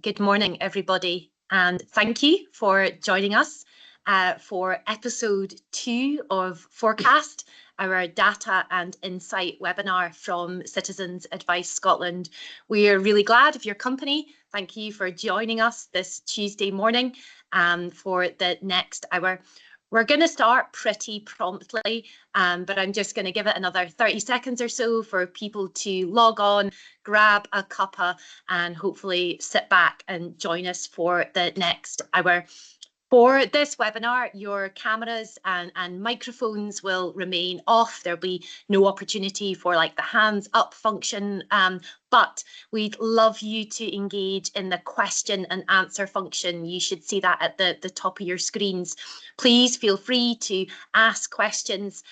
Good morning, everybody, and thank you for joining us for episode 2 of ForeCASt, our data and insight webinar from Citizens Advice Scotland. We are really glad of your company. Thank you for joining us this Tuesday morning for the next hour. We're going to start pretty promptly, but I'm just going to give it another 30 seconds or so for people to log on, grab a cuppa, and hopefully sit back and join us for the next hour. For this webinar, your cameras and microphones will remain off. There'll be no opportunity for like the hands up function, but we'd love you to engage in the question and answer function. You should see that at the top of your screens. Please feel free to ask questions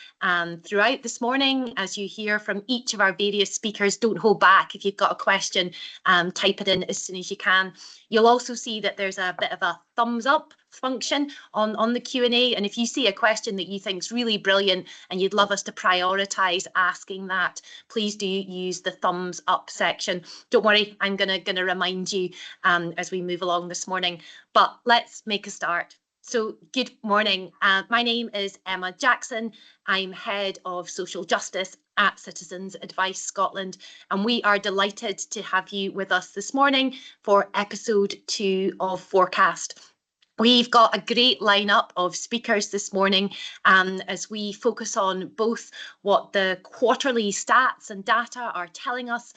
throughout this morning as you hear from each of our various speakers. Don't hold back. If you've got a question, type it in as soon as you can. You'll also see that there's a bit of a thumbs up function on the Q&A, and if you see a question that you think is really brilliant and you'd love us to prioritise asking that, please do use the thumbs up section. Don't worry, I'm gonna remind you as we move along this morning, but let's make a start. So good morning, my name is Emma Jackson. I'm Head of Social Justice at Citizens Advice Scotland, and we are delighted to have you with us this morning for episode 2 of ForeCASt. We've got a great lineup of speakers this morning as we focus on both what the quarterly stats and data are telling us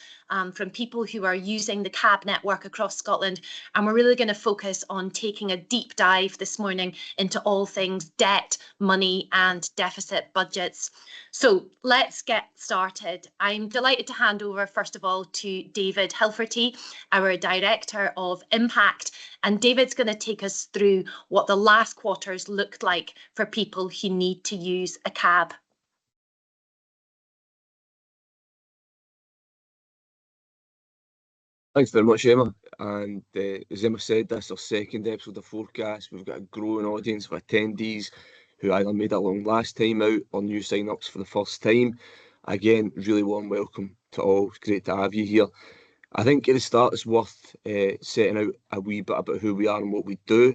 from people who are using the CAB network across Scotland. And we're really going to focus on taking a deep dive this morning into all things debt, money and deficit budgets. So let's get started. I'm delighted to hand over, first of all, to David Hilferty, our Director of Impact. And David's going to take us through what the last quarters looked like for people who need to use a cab. Thanks very much, Emma. And as Emma said, this is our second episode of ForeCASt. We've got a growing audience of attendees who either made a long last time out or new sign-ups for the first time. Again, really warm welcome to all. It's great to have you here. I think at the start it's worth setting out a wee bit about who we are and what we do.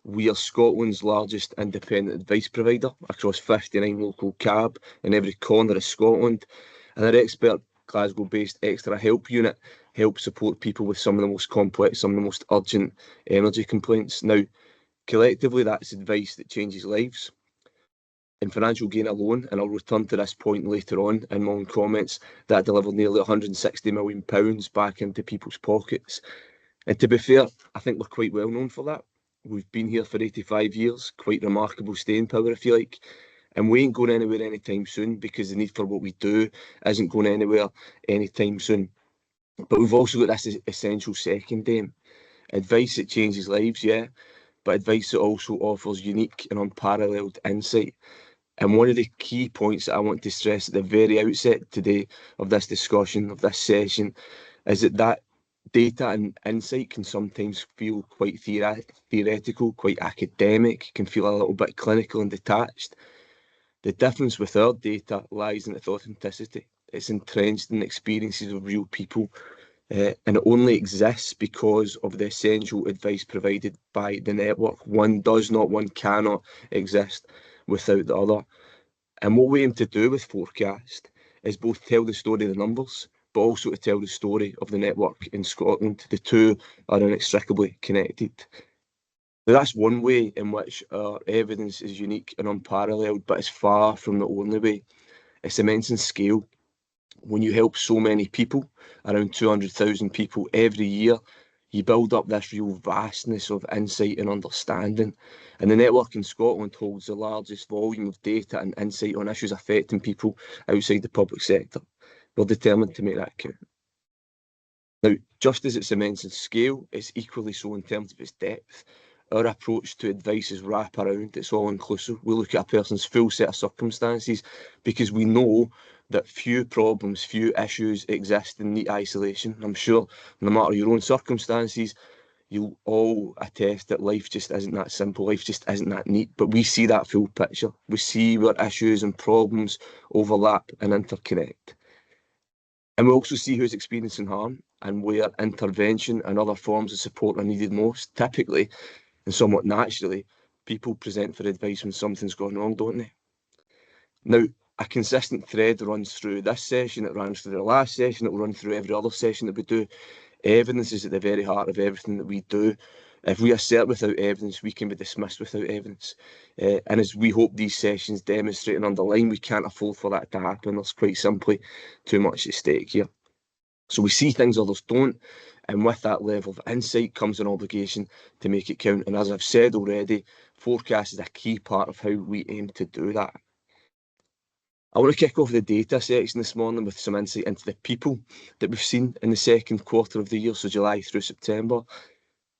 We are Scotland's largest independent advice provider across 59 local CAB in every corner of Scotland. And our expert Glasgow-based Extra Help unit helps support people with some of the most complex, some of the most urgent energy complaints. Now, collectively, that's advice that changes lives. In financial gain alone, and I'll return to this point later on in my own comments, that delivered nearly £160 million back into people's pockets. And to be fair, I think we're quite well known for that. We've been here for 85 years, quite remarkable staying power, if you like. And we ain't going anywhere anytime soon because the need for what we do isn't going anywhere anytime soon. But we've also got this essential second aim. Advice that changes lives, yeah, but advice that also offers unique and unparalleled insight. And one of the key points that I want to stress at the very outset today of this discussion, of this session, is that data and insight can sometimes feel quite theoretical, quite academic, can feel a little bit clinical and detached. The difference with our data lies in its authenticity. It's entrenched in the experiences of real people, and it only exists because of the essential advice provided by the network. One cannot exist without the other. And what we aim to do with ForeCASt is both tell the story of the numbers, but also to tell the story of the network in Scotland. The two are inextricably connected. Now, that's one way in which our evidence is unique and unparalleled, but it's far from the only way. It's immense in scale. When you help so many people, around 200,000 people every year, you build up this real vastness of insight and understanding. And the network in Scotland holds the largest volume of data and insight on issues affecting people outside the public sector. We're determined to make that count. Now, just as it's immense in scale, it's equally so in terms of its depth. Our approach to advice is wrap around, it's all inclusive. We look at a person's full set of circumstances because we know that few problems, few issues exist in neat isolation. I'm sure no matter your own circumstances, you'll all attest that life just isn't that simple, life just isn't that neat, but we see that full picture. We see where issues and problems overlap and interconnect. And we also see who's experiencing harm and where intervention and other forms of support are needed most. Typically, and somewhat naturally, people present for advice when something's gone wrong, don't they? Now, a consistent thread runs through this session, it runs through the last session, it will run through every other session that we do. Evidence is at the very heart of everything that we do. If we assert without evidence, we can be dismissed without evidence. And as we hope these sessions demonstrate and underline, we can't afford for that to happen. There's quite simply too much at stake here. So we see things others don't, and with that level of insight comes an obligation to make it count. And as I've said already, ForeCASt is a key part of how we aim to do that. I want to kick off the data section this morning with some insight into the people that we've seen in the second quarter of the year, so July through September.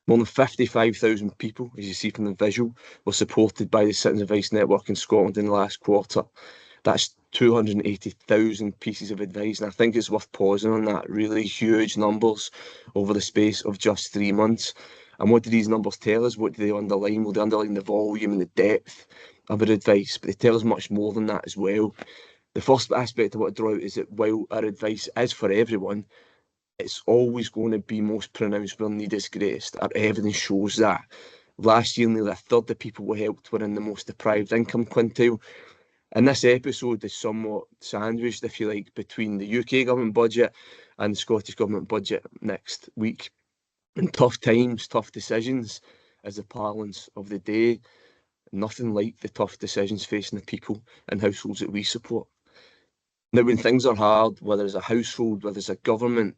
More than 55,000 people, as you see from the visual, were supported by the Citizens Advice Network in Scotland in the last quarter. That's 280,000 pieces of advice, and I think it's worth pausing on that. Really huge numbers over the space of just 3 months. And what do these numbers tell us? What do they underline? Well, they underline the volume and the depth of our advice, but they tell us much more than that as well. The first aspect I want to draw out is that while our advice is for everyone, it's always going to be most pronounced where need is greatest. Our evidence shows that. Last year, nearly a third of people we helped were in the most deprived income quintile. And this episode is somewhat sandwiched, if you like, between the UK government budget and the Scottish government budget next week. And tough times, tough decisions is the parlance of the day. Nothing like the tough decisions facing the people and households that we support. Now, when things are hard, whether it's a household, whether it's a government,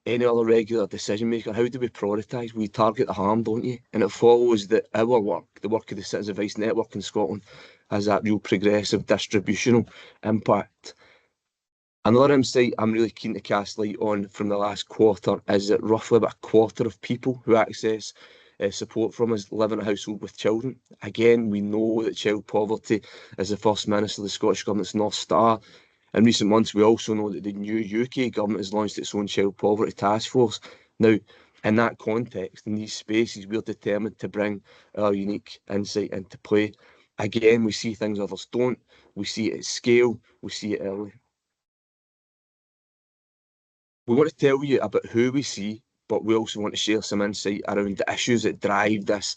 any other regular decision maker, how do we prioritise? We target the harm, don't you? And it follows that our work, the work of the Citizens Advice Network in Scotland, has that real progressive distributional impact. Another insight I'm really keen to cast light on from the last quarter is that roughly about a quarter of people who access support from us live in a household with children. Again, we know that child poverty is the First Minister of the Scottish Government's North Star. In recent months, we also know that the new UK government has launched its own child poverty task force. Now, in that context, in these spaces, we're determined to bring our unique insight into play. Again, we see things others don't. We see it at scale. We see it early. We want to tell you about who we see, but we also want to share some insight around the issues that drive this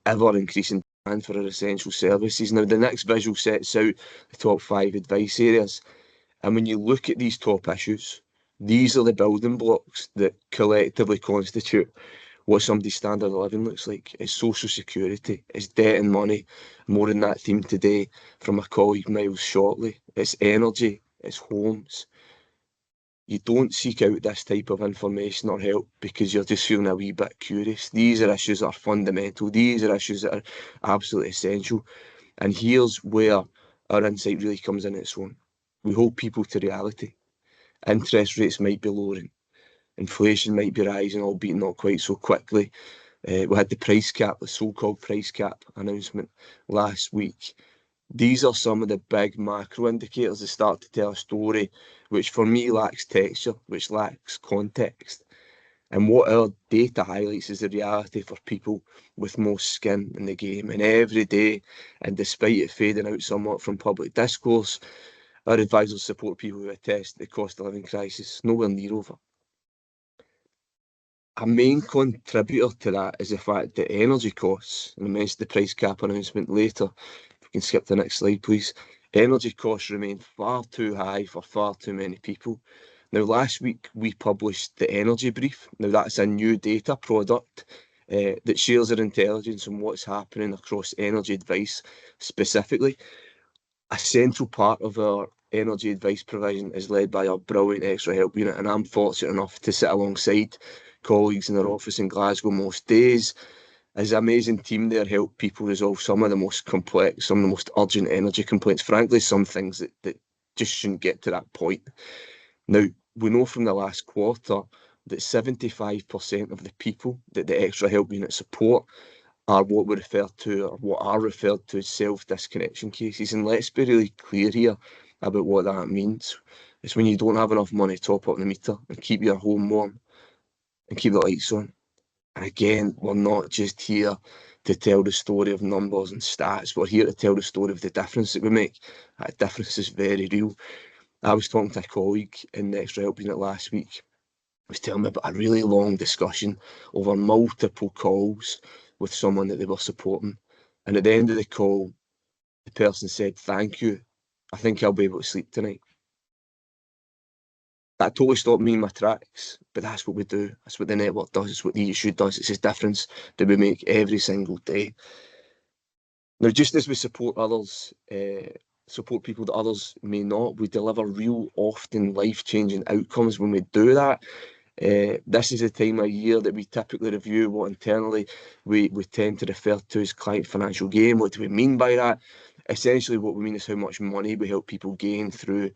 ever-increasing demand for our essential services. Now, the next visual sets out the top 5 advice areas. And when you look at these top issues, these are the building blocks that collectively constitute what somebody's standard of living looks like. It's social security, it's debt and money, more in that theme today from my colleague Myles shortly. It's energy, it's homes. You don't seek out this type of information or help because you're just feeling a wee bit curious. These are issues that are fundamental. These are issues that are absolutely essential. And here's where our insight really comes in its own. We hold people to reality. Interest rates might be lowering. Inflation might be rising, albeit not quite so quickly. We had the price cap, the so-called price cap announcement last week. These are some of the big macro indicators that start to tell a story which for me lacks texture, which lacks context. And what our data highlights is the reality for people with most skin in the game. And every day, and despite it fading out somewhat from public discourse, our advisors support people who attest the cost of living crisis nowhere near over. A main contributor to that is the fact that energy costs, and I mentioned the price cap announcement later, if we can skip to the next slide please, energy costs remain far too high for far too many people. Now last week we published the Energy Brief. Now that's a new data product that shares our intelligence on what's happening across energy advice specifically. A central part of our energy advice provision is led by our brilliant extra help unit, and I'm fortunate enough to sit alongside colleagues in our office in Glasgow most days. As an amazing team there help people resolve some of the most complex, some of the most urgent energy complaints, frankly some things that just shouldn't get to that point. Now, we know from the last quarter that 75% of the people that the extra help unit support are what we refer to, or what are referred to as self-disconnection cases. And let's be really clear here about what that means. It's when you don't have enough money to top up the meter and keep your home warm and keep the lights on. And again, we're not just here to tell the story of numbers and stats. We're here to tell the story of the difference that we make. That difference is very real. I was talking to a colleague in the extra help unit last week. Was telling me about a really long discussion over multiple calls with someone that they were supporting. And at the end of the call, the person said, "Thank you. I think I'll be able to sleep tonight." That totally stopped me in my tracks, but that's what we do. That's what the network does. It's what the issue does. It's this difference that we make every single day. Now, just as we support others, support people that others may not, we deliver real, often life-changing outcomes when we do that. This is a time of year that we typically review what internally we tend to refer to as client financial gain. What do we mean by that? Essentially, what we mean is how much money we help people gain through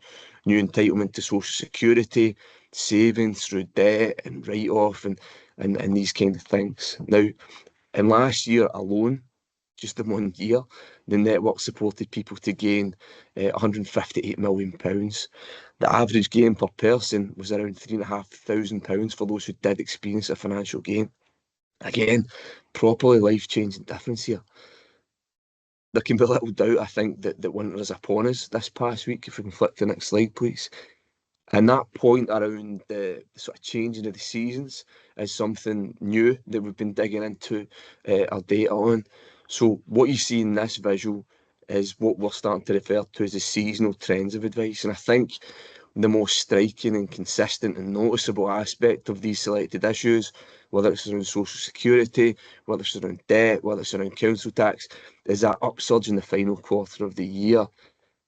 new entitlement to social security, savings through debt and write-off and these kind of things. Now, in last year alone, just in 1 year, the network supported people to gain £158 million. The average gain per person was around £3,500 for those who did experience a financial gain. Again, properly life-changing difference here. There can be little doubt, I think, that winter is upon us this past week. If we can flick to the next slide, please. And that point around the sort of changing of the seasons is something new that we've been digging into our data on. So what you see in this visual is what we're starting to refer to as the seasonal trends of advice. And I think the most striking and consistent and noticeable aspect of these selected issues, whether it's around social security, whether it's around debt, whether it's around council tax, is that upsurge in the final quarter of the year.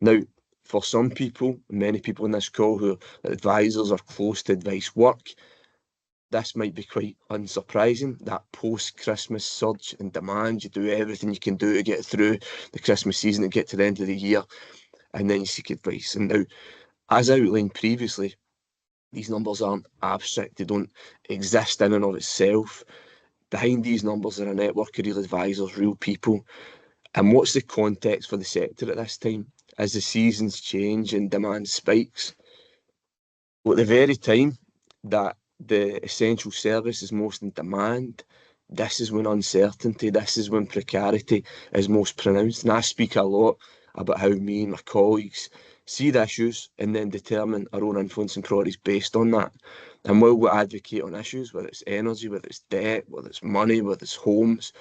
Now, for some people, many people in this call who are advisors or close to advice work, this might be quite unsurprising, that post-Christmas surge in demand. You do everything you can do to get through the Christmas season and get to the end of the year, and then you seek advice. And now, as outlined previously, these numbers aren't abstract. They don't exist in and of itself. Behind these numbers are a network of real advisors, real people. And what's the context for the sector at this time? As the seasons change and demand spikes, well, at the very time that the essential service is most in demand, this is when uncertainty, this is when precarity is most pronounced. And I speak a lot about how me and my colleagues see the issues and then determine our own influence and priorities based on that. And while we advocate on issues, whether it's energy, whether it's debt, whether it's money, whether it's homes,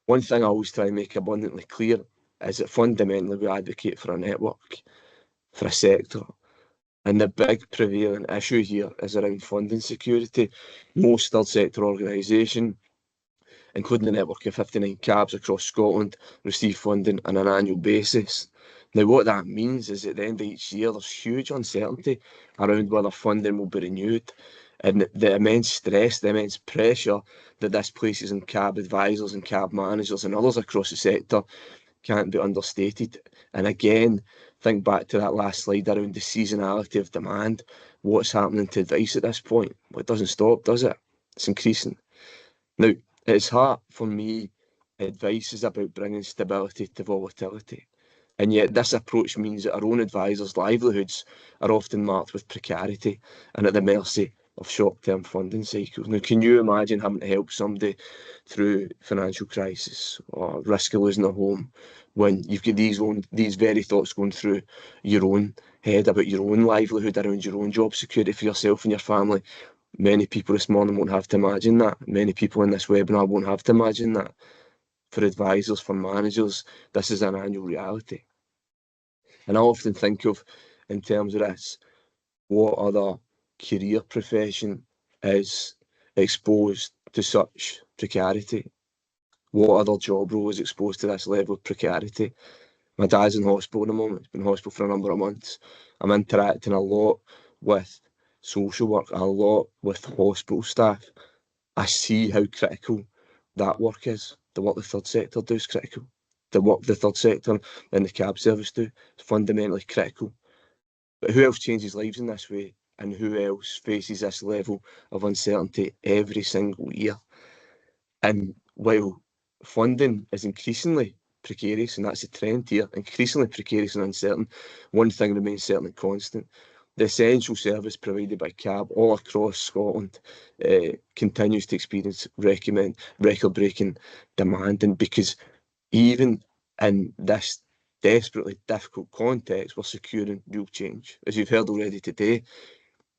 one thing I always try and make abundantly clear is that fundamentally we advocate for a network, for a sector. And the big prevailing issue here is around funding security. Most third sector organisation, including the network of 59 cabs across Scotland, receive funding on an annual basis. Now, what that means is at the end of each year, there's huge uncertainty around whether funding will be renewed. And the immense stress, the immense pressure that this places on cab advisors and cab managers and others across the sector can't be understated. And again, think back to that last slide around the seasonality of demand. What's happening to advice at this point? Well, it doesn't stop, does it? It's increasing. Now, at its heart, for me, advice is about bringing stability to volatility. And yet this approach means that our own advisors' livelihoods are often marked with precarity and at the mercy of short-term funding cycles. Now, can you imagine having to help somebody through financial crisis or risk of losing their home when you've got these very thoughts going through your own head about your own livelihood, around your own job security for yourself and your family? Many people this morning won't have to imagine that. Many people in this webinar won't have to imagine that. For advisors, for managers, this is an annual reality. And I often think of, in terms of this, what other career profession is exposed to such precarity? What other job role is exposed to this level of precarity? My dad's in hospital at the moment. He's been in hospital for a number of months. I'm interacting a lot with social work, a lot with hospital staff. I see how critical that work is. The work the third sector does is critical. The work the third sector and the cab service do is fundamentally critical. But who else changes lives in this way? And who else faces this level of uncertainty every single year? And while funding is increasingly precarious, and that's a trend here, increasingly precarious and uncertain, one thing remains certain and constant. The essential service provided by cab all across Scotland continues to experience record-breaking demand. And because even in this desperately difficult context, we're securing real change, as you've heard already today,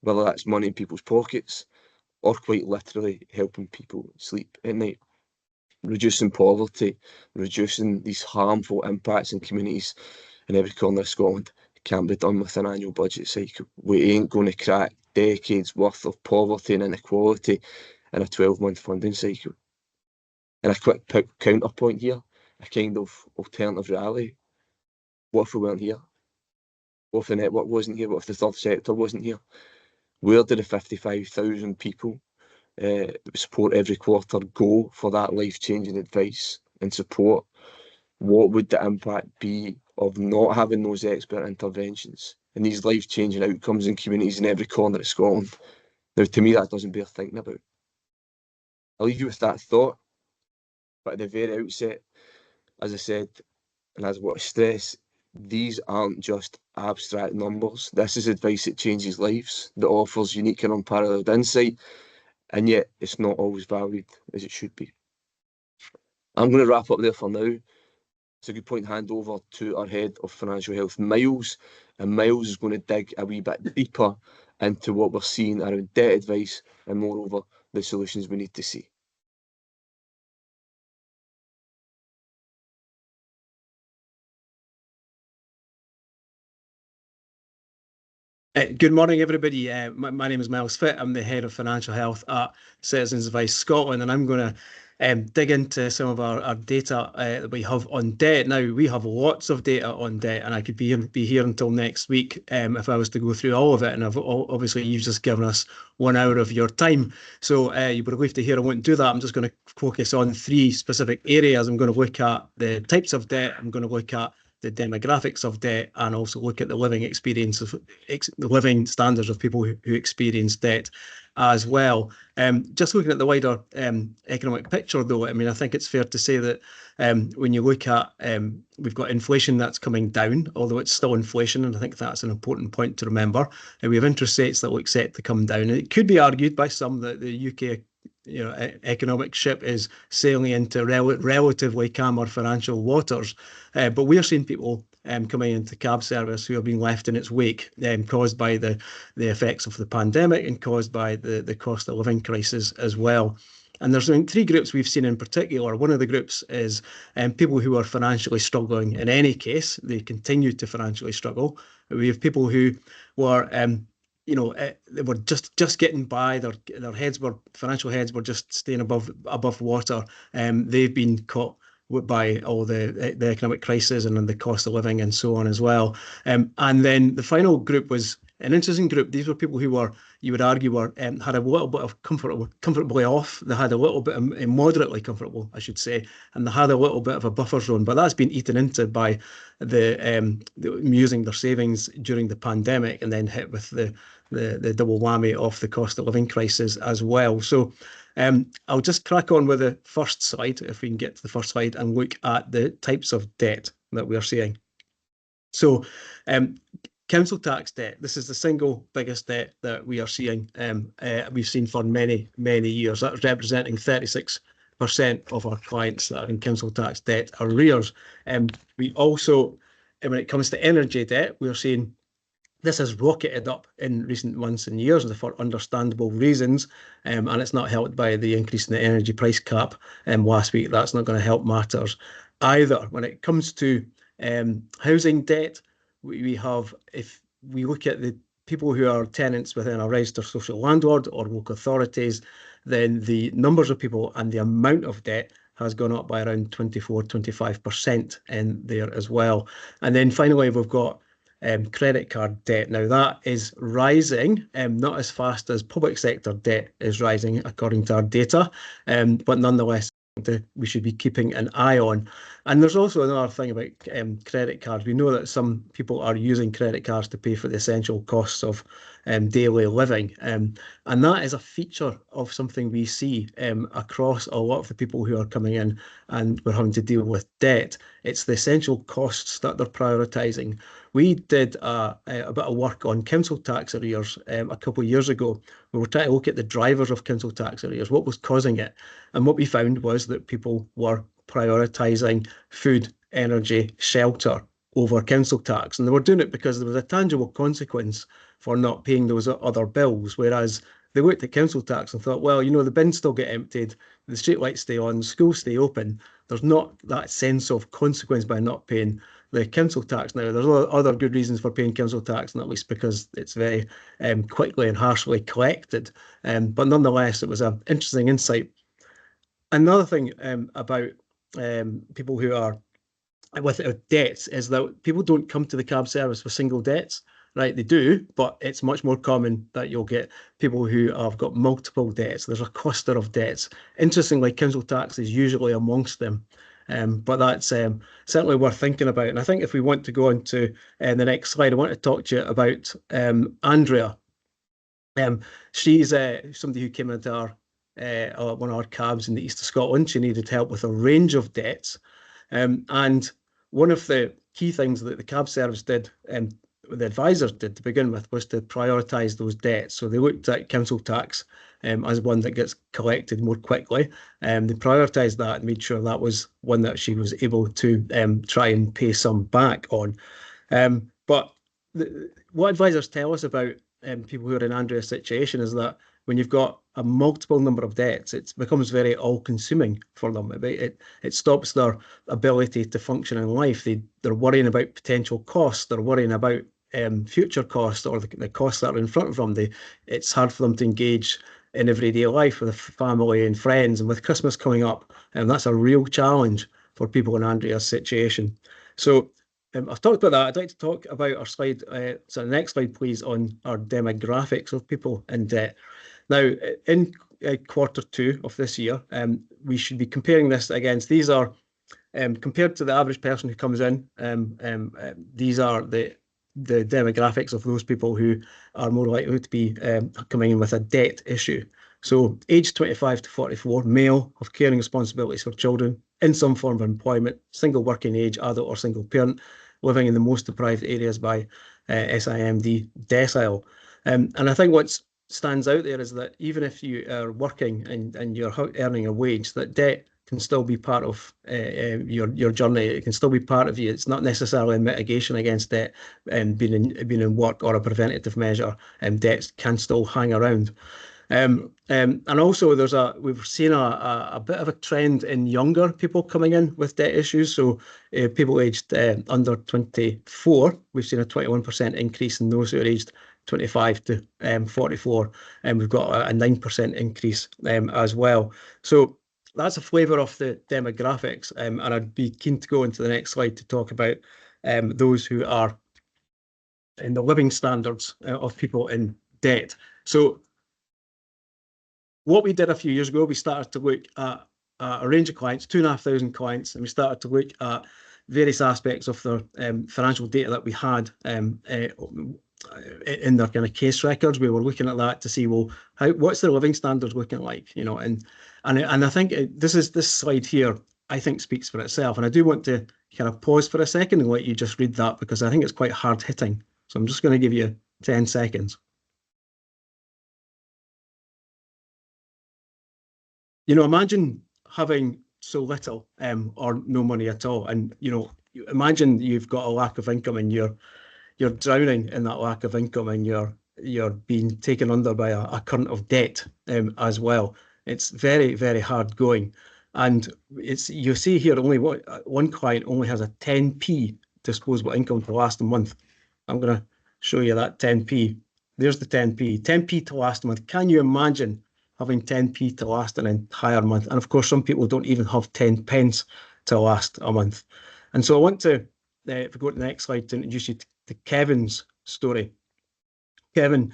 whether that's money in people's pockets or quite literally helping people sleep at night. Reducing poverty, reducing these harmful impacts in communities in every corner of Scotland can't be done with an annual budget cycle. We ain't going to crack decades worth of poverty and inequality in a 12-month funding cycle. And a quick counterpoint here, a kind of alternative reality. What if we weren't here? What if the network wasn't here? What if the third sector wasn't here? Where did the 55,000 people support every quarter go for that life-changing advice and support? What would the impact be of not having those expert interventions and these life-changing outcomes in communities in every corner of Scotland? Now, to me, that doesn't bear thinking about. I'll leave you with that thought, but at the very outset, as I said, and as I want to stress, these aren't just abstract numbers. This is advice that changes lives, that offers unique and unparalleled insight, and yet it's not always valued as it should be. I'm going to wrap up there for now. It's a good point to hand over to our head of financial health, Myles, and Myles is going to dig a wee bit deeper into what we're seeing around debt advice and moreover the solutions we need to see. Good morning, everybody. My name is Myles Fitt. I'm the head of financial health at Citizens Advice Scotland, and I'm going to dig into some of our data that we have on debt. Now, we have lots of data on debt, and I could be here until next week if I was to go through all of it. And obviously, you've just given us 1 hour of your time. So you would relieved to hear I won't do that. I'm just going to focus on 3 specific areas. I'm going to look at the types of debt. I'm going to look at the demographics of debt, and also look at the living experience of the living standards of people who experience debt as well. Just looking at the wider economic picture, though, I mean, I think it's fair to say that when you look at, we've got inflation that's coming down, although it's still inflation, and I think that's an important point to remember. And we have interest rates that look set to come down. And it could be argued by some that the UK economic ship is sailing into relatively calmer financial waters. But we are seeing people coming into cab service who have been left in its wake, caused by the effects of the pandemic and caused by the cost of living crisis as well. And there's 3 groups we've seen in particular. One of the groups is people who are financially struggling in any case. They continue to financially struggle. We have people who were they were just getting by. Their financial heads were just staying above water. They've been caught by all the economic crisis and the cost of living and so on as well. And then the final group was an interesting group. These were people who were, you would argue, had a little bit of comfortably off. They had a little bit of moderately comfortable, I should say, and they had a little bit of a buffer zone. But that's been eaten into by the using their savings during the pandemic, and then hit with the double whammy of the cost of living crisis as well. So I'll just crack on with the first slide, if we can get to the first slide, and look at the types of debt that we are seeing. So council tax debt, this is the single biggest debt that we are seeing. We've seen for many, many years. That's representing 36% of our clients that are in council tax debt arrears. We also, when it comes to energy debt, we're seeing this has rocketed up in recent months and years for understandable reasons, and it's not helped by the increase in the energy price cap last week. That's not going to help matters either. When it comes to housing debt, we have, if we look at the people who are tenants within a registered social landlord or local authorities, then the numbers of people and the amount of debt has gone up by around 24-25% in there as well. And then finally, we've got credit card debt. Now that is rising, not as fast as public sector debt is rising according to our data, but nonetheless we should be keeping an eye on. And there's also another thing about credit cards. We know that some people are using credit cards to pay for the essential costs of daily living, and that is a feature of something we see across a lot of the people who are coming in and we're having to deal with debt. It's the essential costs that they're prioritising. We did a bit of work on council tax arrears a couple of years ago. We were trying to look at the drivers of council tax arrears, what was causing it. And what we found was that people were prioritising food, energy, shelter over council tax. And they were doing it because there was a tangible consequence for not paying those other bills, whereas they looked at council tax and thought, well, the bins still get emptied, the street lights stay on, schools stay open. There's not that sense of consequence by not paying the council tax. Now, there's other good reasons for paying council tax, not least because it's very quickly and harshly collected. But nonetheless, it was an interesting insight. Another thing about people who are with debts is that people don't come to the cab service for single debts, right? They do, but it's much more common that you'll get people who have got multiple debts. There's a cluster of debts. Interestingly, council tax is usually amongst them. But that's certainly worth thinking about. And I think if we want to go on to the next slide, I want to talk to you about Andrea. She's somebody who came into one of our cabs in the east of Scotland. She needed help with a range of debts. And one of the key things that the cab service did, the advisors did to begin with, was to prioritise those debts. So they looked at council tax as one that gets collected more quickly. They prioritised that and made sure that was one that she was able to try and pay some back on. But what advisors tell us about people who are in Andrea's situation is that when you've got a multiple number of debts, it becomes very all-consuming for them. It stops their ability to function in life. They're worrying about potential costs. They're worrying about future costs or the costs that are in front of them. It's hard for them to engage in everyday life with family and friends, and with Christmas coming up, and that's a real challenge for people in Andrea's situation. So I've talked about that. I'd like to talk about our slide. So the next slide, please, on our demographics of people in debt. Now, in Q2 of this year, we should be comparing this against, these are compared to the average person who comes in, these are the demographics of those people who are more likely to be coming in with a debt issue. So age 25 to 44, male, of caring responsibilities for children, in some form of employment, single working age, adult or single parent, living in the most deprived areas by SIMD decile. And I think what stands out there is that even if you are working and you're earning a wage, that debt can still be part of your journey. It can still be part of you. It's not necessarily a mitigation against debt and being in work or a preventative measure. Debts can still hang around. And also we've seen a bit of a trend in younger people coming in with debt issues. So people aged under 24, we've seen a 21% increase in those who are aged 25 to 44, and we've got a 9% increase as well. So that's a flavour of the demographics, and I'd be keen to go into the next slide to talk about those who are in the living standards of people in debt. So what we did a few years ago, we started to look at a range of clients, 2,500 clients, and we started to look at various aspects of the financial data that we had in their kind of case records. We were looking at that to see, well, what's their living standards looking like, and I think this slide here, I think, speaks for itself. And I do want to kind of pause for a second and let you just read that, because I think it's quite hard hitting. So I'm just going to give you 10 seconds. Imagine having so little or no money at all, and imagine you've got a lack of income and you're drowning in that lack of income, and you're being taken under by a current of debt as well. It's very, very hard going. And you see here, only one client only has a 10p disposable income to last a month. I'm going to show you that 10p. There's the 10p to last a month. Can you imagine having 10p to last an entire month? And of course, some people don't even have 10 pence to last a month. And so I want to, if we go to the next slide, to introduce you to Kevin's story. Kevin,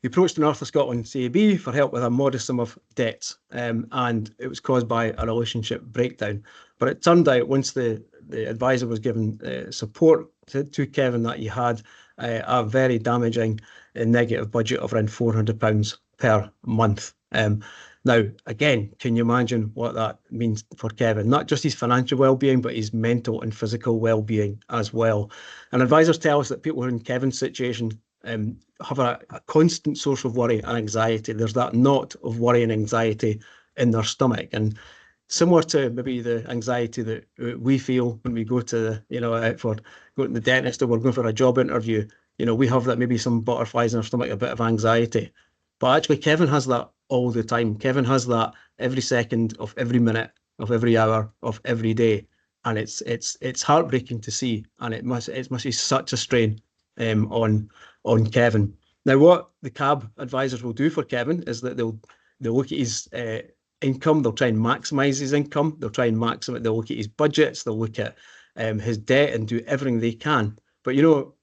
he approached the North of Scotland CAB for help with a modest sum of debts, and it was caused by a relationship breakdown. But it turned out, once the advisor was given support to Kevin, that he had a very damaging negative budget of around £400 per month. Now, again, can you imagine what that means for Kevin? Not just his financial well-being, but his mental and physical well-being as well. And advisors tell us that people who are in Kevin's situation have a constant source of worry and anxiety. There's that knot of worry and anxiety in their stomach. And similar to maybe the anxiety that we feel when we go to the, for going to the dentist or we're going for a job interview. We have that, maybe some butterflies in our stomach, a bit of anxiety. But actually, Kevin has that all the time. Kevin has that every second of every minute of every hour of every day, and it's heartbreaking to see, and it must be such a strain on Kevin. Now, what the CAB advisors will do for Kevin is that they'll look at his income. They'll try and maximise his income. They'll try and maximize. They'll look at his budgets. They'll look at his debt and do everything they can. But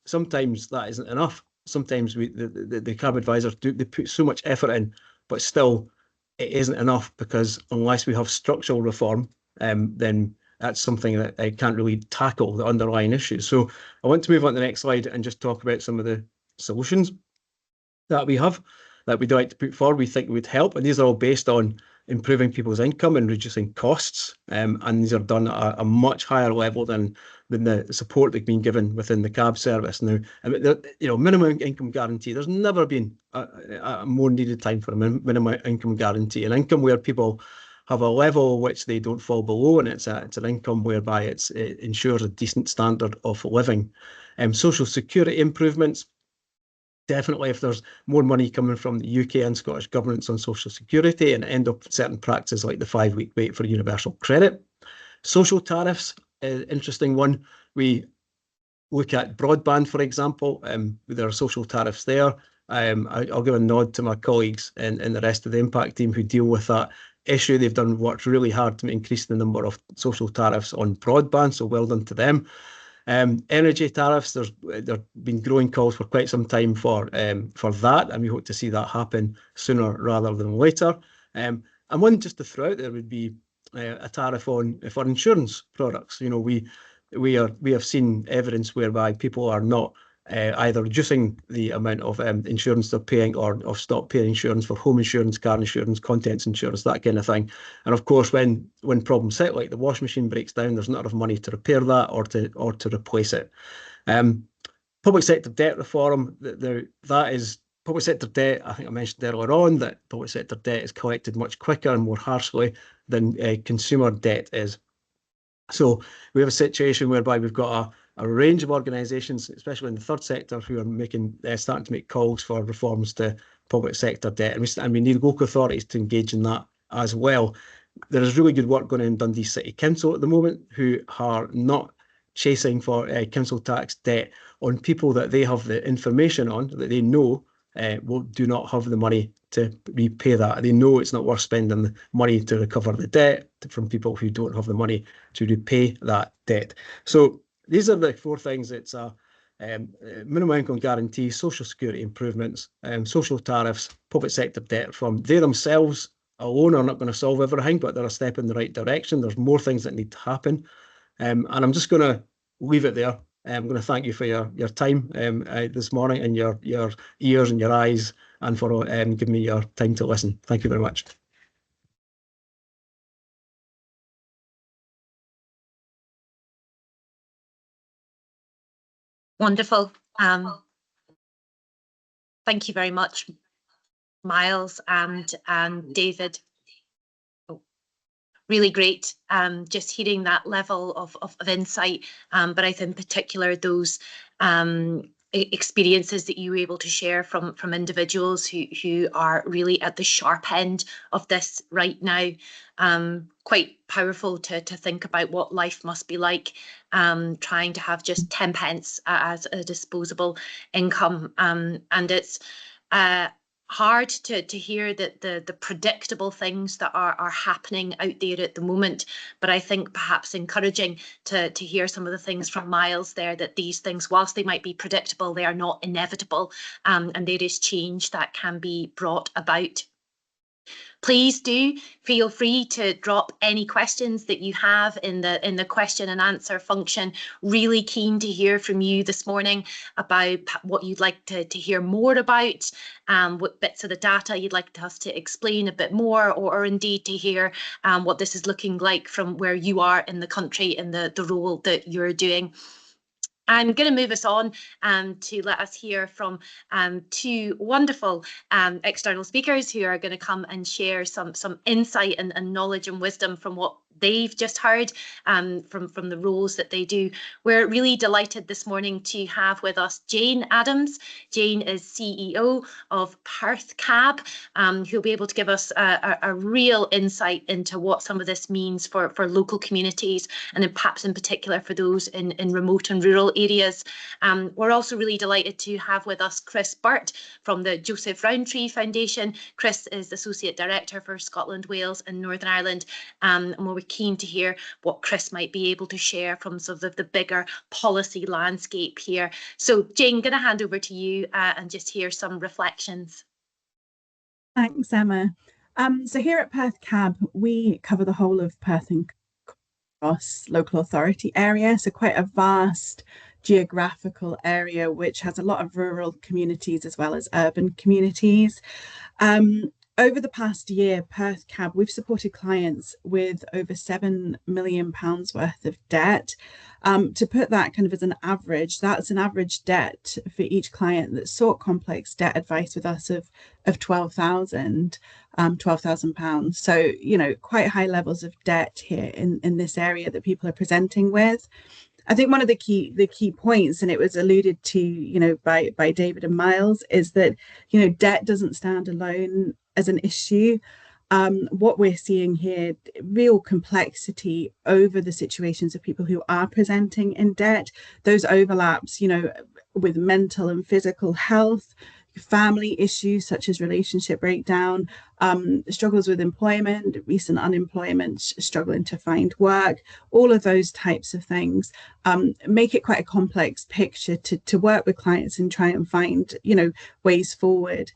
sometimes that isn't enough. Sometimes the CAB advisors they put so much effort in, but still it isn't enough, because unless we have structural reform, then that's something that I can't really tackle the underlying issues. So I want to move on to the next slide and just talk about some of the solutions that we have, that we'd like to put forward, we think would help. And these are all based on improving people's income and reducing costs. And these are done at a much higher level than the support they've been given within the CAB service. Now, minimum income guarantee, there's never been a more needed time for a minimum income guarantee, an income where people have a level which they don't fall below, and it's an income whereby it ensures a decent standard of living. Social security improvements. Definitely, if there's more money coming from the UK and Scottish governments on social security, and end up certain practices like the 5-week wait for universal credit. Social tariffs, interesting one. We look at broadband, for example. There are social tariffs there. I'll give a nod to my colleagues and the rest of the impact team who deal with that issue. They've worked really hard to increase the number of social tariffs on broadband, so well done to them. Energy tariffs, there's been growing calls for quite some time for that, and we hope to see that happen sooner rather than later. And one just to throw out there would be a tariff for insurance products. We have seen evidence whereby people are not either reducing the amount of insurance they're paying, or stop paying insurance for home insurance, car insurance, contents insurance, that kind of thing. And of course, when problems hit, like the washing machine breaks down, there's not enough money to repair that or to replace it. Public sector debt reform, that is public sector debt. I think I mentioned earlier on that public sector debt is collected much quicker and more harshly than consumer debt is. So we have a situation whereby we've got a range of organisations, especially in the third sector, who are starting to make calls for reforms to public sector debt, and we need local authorities to engage in that as well. There is really good work going on in Dundee City Council at the moment, who are not chasing for council tax debt on people that they have the information on, that they know do not have the money to repay that. They know it's not worth spending the money to recover the debt from people who don't have the money to repay that debt. So these are the 4 things. It's a minimum income guarantee, social security improvements, social tariffs, public sector debt reform. They themselves alone are not going to solve everything, but they're a step in the right direction. There's more things that need to happen. And I'm just going to leave it there. I'm going to thank you for your time this morning, and your ears and your eyes, and for giving me your time to listen. Thank you very much. Wonderful. Thank you very much, Myles and David. Really great, just hearing that level of insight, but I think in particular those experiences that you were able to share from individuals who are really at the sharp end of this right now. Quite powerful to think about what life must be like, trying to have just 10 pence as a disposable income, and it's hard to hear that the predictable things that are happening out there at the moment, but I think perhaps encouraging to hear some of the things from Myles there, that these things, whilst they might be predictable, they are not inevitable, and there is change that can be brought about. Please do feel free to drop any questions that you have in the question and answer function. Really keen to hear from you this morning about what you'd like to hear more about, what bits of the data you'd like us to explain a bit more, or indeed to hear what this is looking like from where you are in the country and the role that you're doing. I'm going to move us on to let us hear from two wonderful external speakers who are going to come and share some insight and knowledge and wisdom from what they've just heard from the roles that they do. We're really delighted this morning to have with us Jane Adams. Jane is CEO of ForeCASt, who'll be able to give us a real insight into what some of this means for local communities, and then perhaps in particular for those in remote and rural areas. We're also really delighted to have with us Chris Birt from the Joseph Rowntree Foundation. Chris is Associate Director for Scotland, Wales and Northern Ireland, and we're keen to hear what Chris might be able to share from sort of the bigger policy landscape here. So Jane, going to hand over to you and just hear some reflections. Thanks, Emma. So here at ForeCASt, we cover the whole of Perth and Ross local authority area, so quite a vast geographical area which has a lot of rural communities as well as urban communities. Over the past year, ForeCASt, we've supported clients with over £7 million worth of debt. To put that kind of as an average, that's an average debt for each client that sought complex debt advice with us of £12,000. So, you know, quite high levels of debt here in this area that people are presenting with. I think one of the key points, and it was alluded to, you know, by David and Myles, is that, you know, debt doesn't stand alone as an issue. What we're seeing here, real complexity over the situations of people who are presenting in debt, those overlaps, you know, with mental and physical health, family issues such as relationship breakdown, struggles with employment, recent unemployment, struggling to find work, all of those types of things make it quite a complex picture to work with clients and try and find, you know, ways forward.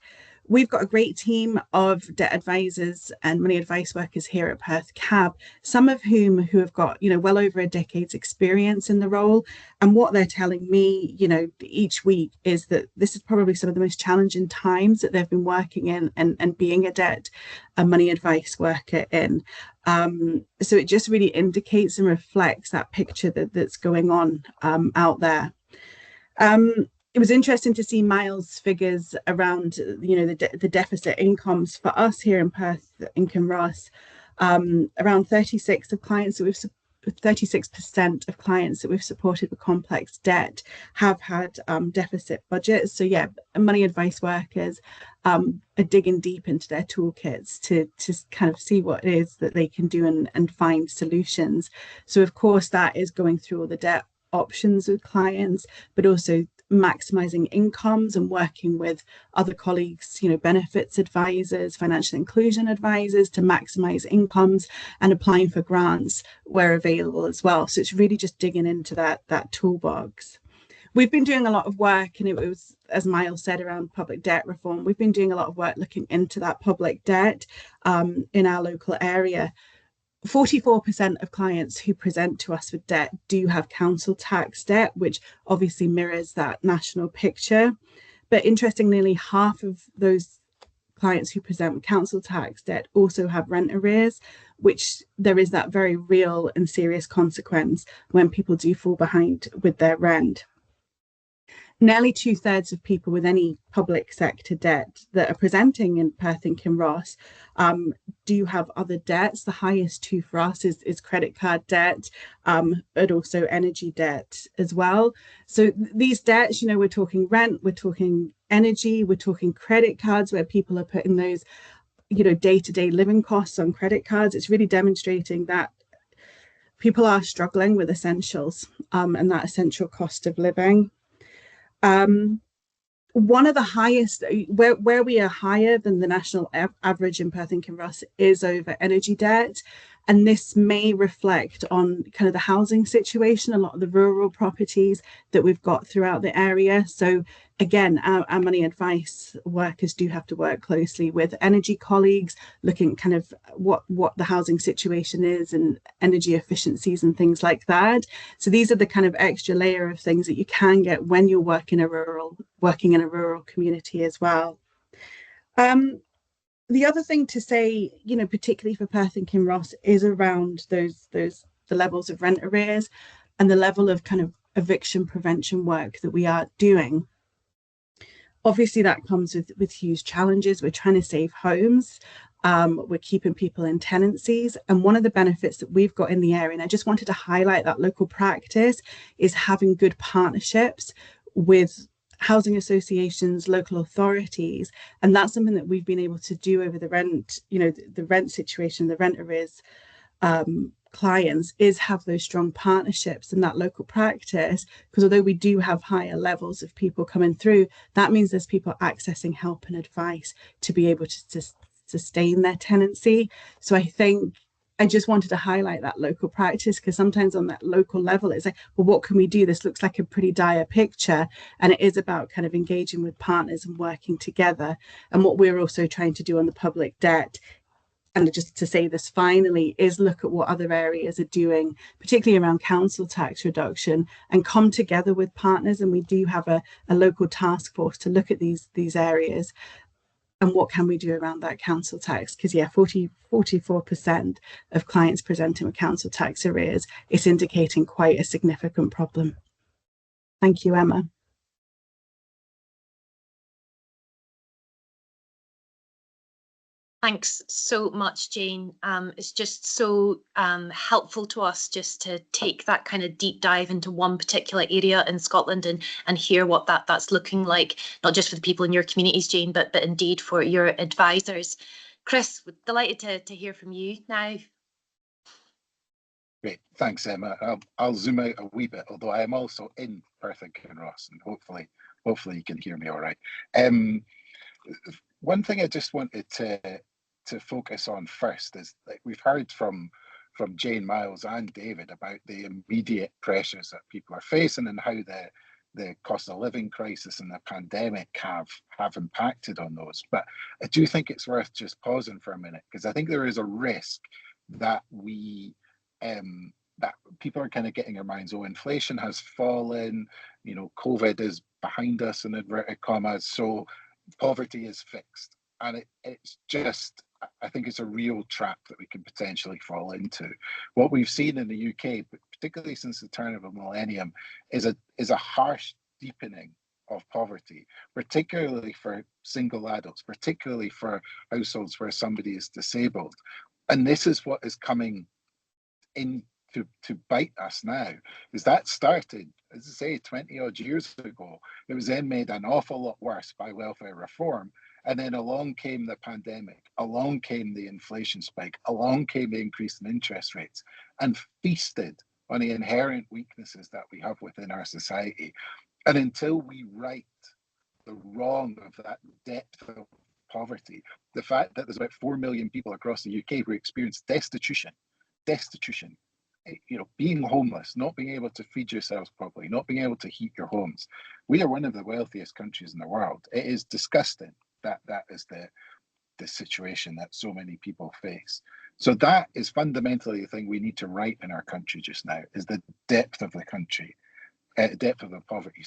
We've got a great team of debt advisors and money advice workers here at ForeCASt, some of who have got, you know, well over a decade's experience in the role. And what they're telling me, you know, each week is that this is probably some of the most challenging times that they've been working in and being a money advice worker in. So it just really indicates and reflects that picture that's going on out there. It was interesting to see Myles' figures around, you know, the deficit incomes for us here in Perth and Kinross. Around 36% of clients that we've supported with complex debt have had deficit budgets. So yeah, money advice workers are digging deep into their toolkits to kind of see what it is that they can do and find solutions. So of course that is going through all the debt options with clients, but also maximizing incomes and working with other colleagues, you know, benefits advisors, financial inclusion advisors to maximize incomes and applying for grants where available as well. So it's really just digging into that toolbox. We've been doing a lot of work, and it was, as Myles said, around public debt reform. We've been doing a lot of work looking into that public debt in our local area. 44% of clients who present to us with debt do have council tax debt, which obviously mirrors that national picture. But interestingly, nearly half of those clients who present with council tax debt also have rent arrears, which there is that very real and serious consequence when people do fall behind with their rent. Nearly 2/3 of people with any public sector debt that are presenting in Perth and Kinross do have other debts. The highest two for us is credit card debt, but also energy debt as well. So these debts, you know, we're talking rent, we're talking energy, we're talking credit cards where people are putting those, you know, day-to-day living costs on credit cards. It's really demonstrating that people are struggling with essentials and that essential cost of living. One of the highest, where we are higher than the national average in Perth and Kinross is over energy debt. And this may reflect on kind of the housing situation, a lot of the rural properties that we've got throughout the area. So again, our money advice workers do have to work closely with energy colleagues, looking at kind of what the housing situation is and energy efficiencies and things like that. So these are the kind of extra layer of things that you can get when you're working in a rural community as well. The other thing to say, you know, particularly for Perth and Kinross, is around the levels of rent arrears and the level of kind of eviction prevention work that we are doing. Obviously, that comes with huge challenges. We're trying to save homes. We're keeping people in tenancies. And one of the benefits that we've got in the area, and I just wanted to highlight that local practice, is having good partnerships with housing associations, local authorities. And that's something that we've been able to do over the rent, the rent situation, the rent arrears clients, is have those strong partnerships in that local practice, because although we do have higher levels of people coming through, that means there's people accessing help and advice to be able to sustain their tenancy. So I think I just wanted to highlight that local practice, because sometimes on that local level it's like, well, what can we do? This looks like a pretty dire picture, and it is about kind of engaging with partners and working together. And what we're also trying to do on the public debt, and just to say this finally, is look at what other areas are doing, particularly around council tax reduction, and come together with partners. And we do have a local task force to look at these areas and what can we do around that council tax. Because 44% of clients presenting with council tax arrears, it's indicating quite a significant problem. Thank you, Emma. Thanks so much, Jane. It's just so helpful to us just to take that kind of deep dive into one particular area in Scotland and hear what that's looking like, not just for the people in your communities, Jane, but indeed for your advisors. Chris, delighted to hear from you now. Great, thanks, Emma. I'll zoom out a wee bit, although I am also in Perth and Kinross, and hopefully you can hear me all right. One thing I just wanted to focus on first is, like, we've heard from Jane, Myles and David about the immediate pressures that people are facing and how the cost of living crisis and the pandemic have impacted on those. But I do think it's worth just pausing for a minute, because I think there is a risk that that people are kind of getting their minds, oh, inflation has fallen, COVID is behind us in inverted commas, so poverty is fixed. And it's just, I think it's a real trap that we can potentially fall into. What we've seen in the UK, particularly since the turn of the millennium, is a harsh deepening of poverty, particularly for single adults, particularly for households where somebody is disabled. And this is what is coming in to bite us now, is that started, as I say, 20 odd years ago. It was then made an awful lot worse by welfare reform. And then along came the pandemic, along came the inflation spike, along came the increase in interest rates, and feasted on the inherent weaknesses that we have within our society. And until we right the wrong of that depth of poverty, the fact that there's about 4 million people across the UK who experience destitution, being homeless, not being able to feed yourselves properly, not being able to heat your homes. We are one of the wealthiest countries in the world. It is disgusting that is the situation that so many people face. So that is fundamentally the thing we need to right in our country just now, is the depth of the country, depth of the poverty,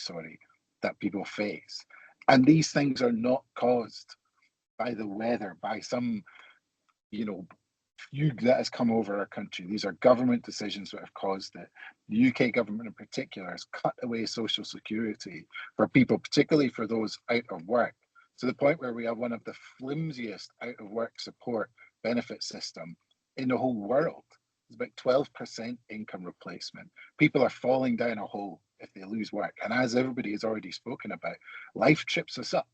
that people face. And these things are not caused by the weather, by some, fugue that has come over our country. These are government decisions that have caused it. The UK government in particular has cut away social security for people, particularly for those out of work, to the point where we have one of the flimsiest out of work support benefit system in the whole world. It's about 12% income replacement. People are falling down a hole if they lose work. And as everybody has already spoken about, life trips us up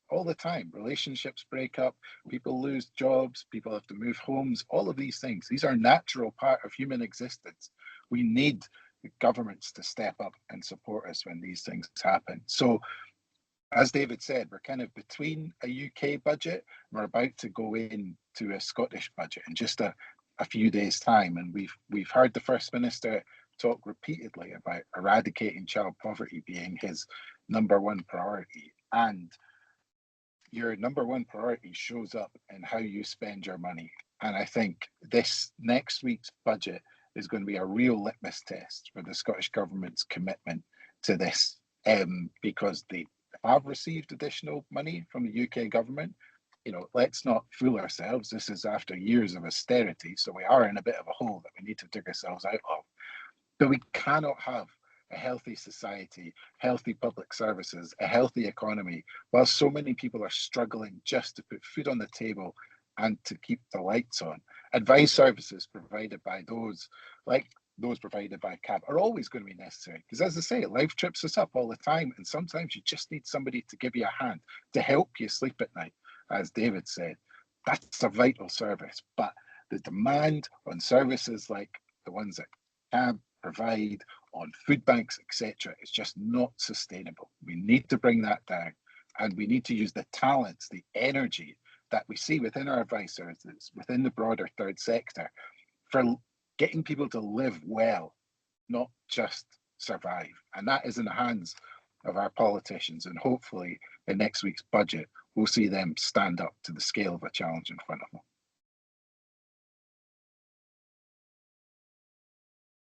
all the time. Relationships break up, people lose jobs, people have to move homes, all of these things. These are a natural part of human existence. We need the governments to step up and support us when these things happen. So, as David said, we're kind of between a UK budget, we're about to go into a Scottish budget in just a few days' time. And we've heard the First Minister talk repeatedly about eradicating child poverty being his number one priority. And your number one priority shows up in how you spend your money. And I think this next week's budget is going to be a real litmus test for the Scottish Government's commitment to this, because they have received additional money from the UK government. Let's not fool ourselves. This is after years of austerity, so we are in a bit of a hole that we need to dig ourselves out of. But we cannot have a healthy society, healthy public services, a healthy economy, while so many people are struggling just to put food on the table and to keep the lights on. Advice services provided by those, like those provided by CAB, are always going to be necessary. Because as I say, life trips us up all the time, and sometimes you just need somebody to give you a hand, to help you sleep at night, as David said. That's a vital service. But the demand on services like the ones that CAB provide, on food banks, etc., is just not sustainable. We need to bring that down, and we need to use the talents, the energy that we see within our advice services, within the broader third sector, for getting people to live well, not just survive. And that is in the hands of our politicians. And hopefully in next week's budget, we'll see them stand up to the scale of a challenge in front of them.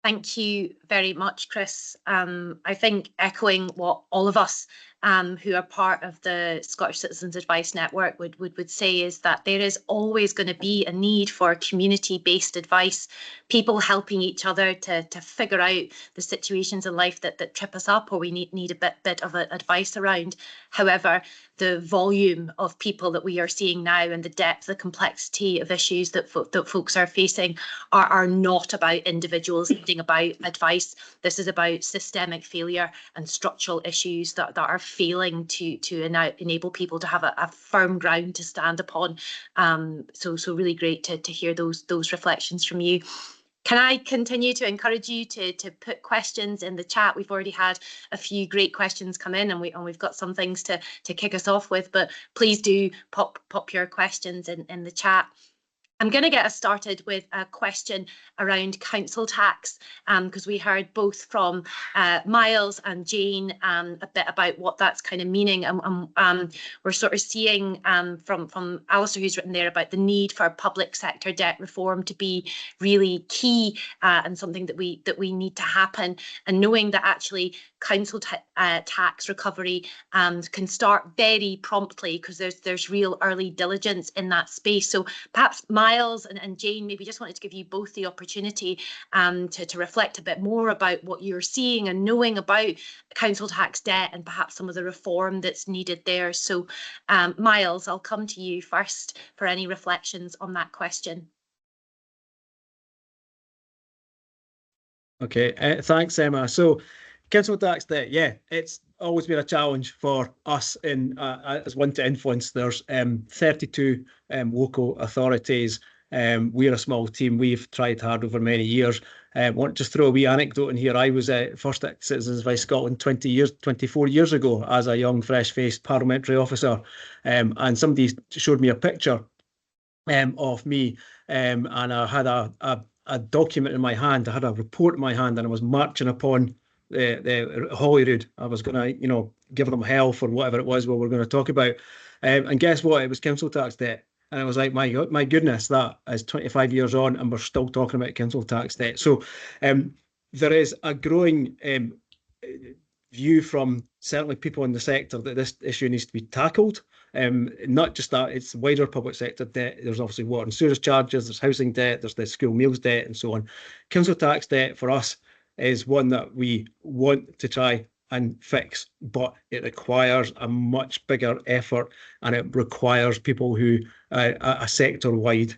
Thank you very much, Chris. I think echoing what all of us who are part of the Scottish Citizens Advice Network would say is that there is always going to be a need for community-based advice, people helping each other to figure out the situations in life that trip us up or we need a bit of advice around. However, the volume of people that we are seeing now and the depth, the complexity of issues that folks are facing are not about individuals needing about advice. This is about systemic failure and structural issues that are failing to enable people to have a firm ground to stand upon. So really great to hear those reflections from you. Can I continue to encourage you to put questions in the chat? We've already had a few great questions come in, and we've got some things to kick us off with, but please do pop your questions in the chat. I'm going to get us started with a question around council tax, because we heard both from Myles and Jane a bit about what that's kind of meaning, and we're sort of seeing from Alistair, who's written there about the need for public sector debt reform to be really key and something that we need to happen, and knowing that actually council tax recovery can start very promptly because there's real early diligence in that space. So perhaps Myles and Jane, maybe just wanted to give you both the opportunity to reflect a bit more about what you're seeing and knowing about council tax debt and perhaps some of the reform that's needed there. So Myles, I'll come to you first for any reflections on that question. Okay, thanks, Emma. So council tax debt, yeah, it's always been a challenge for us as one to influence. There's 32 local authorities. We're a small team. We've tried hard over many years. I want to just throw a wee anecdote in here. I was first at Citizens Advice Scotland 24 years ago as a young, fresh-faced parliamentary officer, and somebody showed me a picture of me, and I had a document in my hand. I had a report in my hand, and I was marching upon the Holyrood. I was going to, give them hell for whatever it was we were going to talk about. And guess what? It was council tax debt. And I was like, my goodness, that is 25 years on, and we're still talking about council tax debt. So there is a growing view from certainly people in the sector that this issue needs to be tackled. Not just that, it's wider public sector debt. There's obviously water and sewage charges, there's housing debt, there's the school meals debt, and so on. Council tax debt for us is one that we want to try and fix, but it requires a much bigger effort, and it requires people who a sector-wide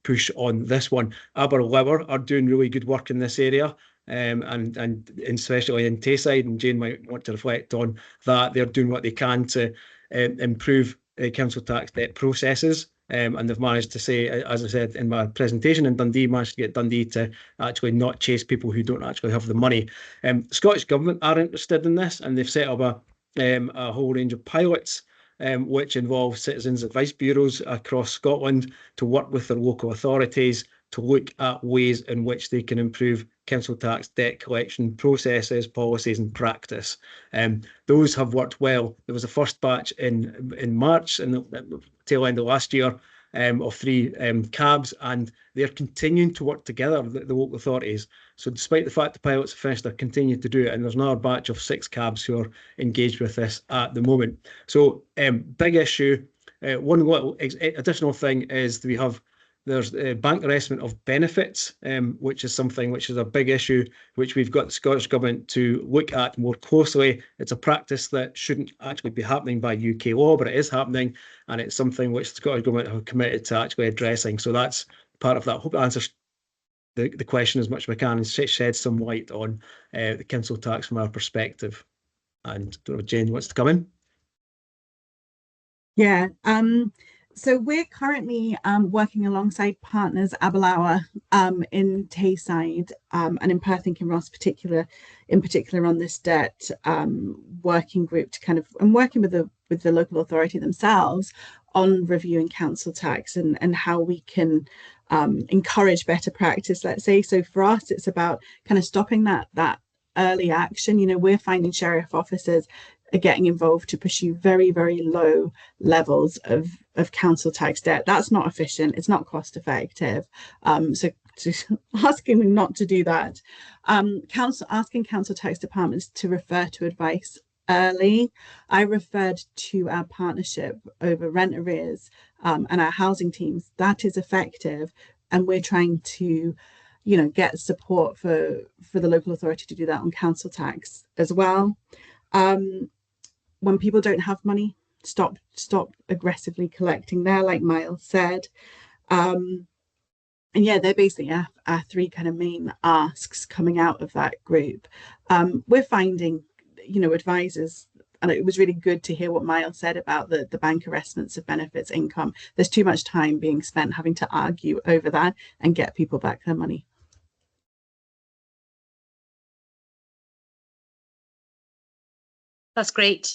push on this one. Aberlour are doing really good work in this area, and especially in Tayside, and Jane might want to reflect on that. They're doing what they can to improve council tax debt processes. And they've managed to say, as I said in my presentation in Dundee, managed to get Dundee to actually not chase people who don't actually have the money. Scottish Government are interested in this, and they've set up a whole range of pilots, which involve citizens' advice bureaus across Scotland to work with their local authorities to look at ways in which they can improve council tax debt collection processes, policies and practice. Those have worked well. There was a first batch in March, in the tail end of last year, of 3 cabs, and they're continuing to work together, the local authorities. So despite the fact the pilots have finished, they're continuing to do it, and there's another batch of 6 cabs who are engaged with this at the moment. So big issue. One little additional thing is we have There's bank arrestment of benefits, which is something which is a big issue, which we've got the Scottish Government to look at more closely. It's a practice that shouldn't actually be happening by UK law, but it is happening, and it's something which the Scottish Government have committed to actually addressing. So that's part of that. I hope that answers the question as much as we can and shed some light on the council tax from our perspective. And I don't know if Jane wants to come in. Yeah, so we're currently working alongside partners Aberlour in Tayside and in Perth and Kinross in particular on this debt working group to kind of, and working with the local authority themselves on reviewing council tax and how we can encourage better practice, let's say. So for us, it's about kind of stopping that early action. You know, we're finding sheriff officers are getting involved to pursue very, very low levels of council tax debt. That's not efficient. It's not cost effective. So asking them not to do that. Asking council tax departments to refer to advice early. I referred to our partnership over rent arrears and our housing teams. That is effective. And we're trying to, you know, get support for the local authority to do that on council tax as well. When people don't have money, stop aggressively collecting there, like Myles said. And yeah, they're basically our three kind of main asks coming out of that group. We're finding, you know, advisors, and it was really good to hear what Myles said about the bank arrestments of benefits income. There's too much time being spent having to argue over that and get people back their money. That's great.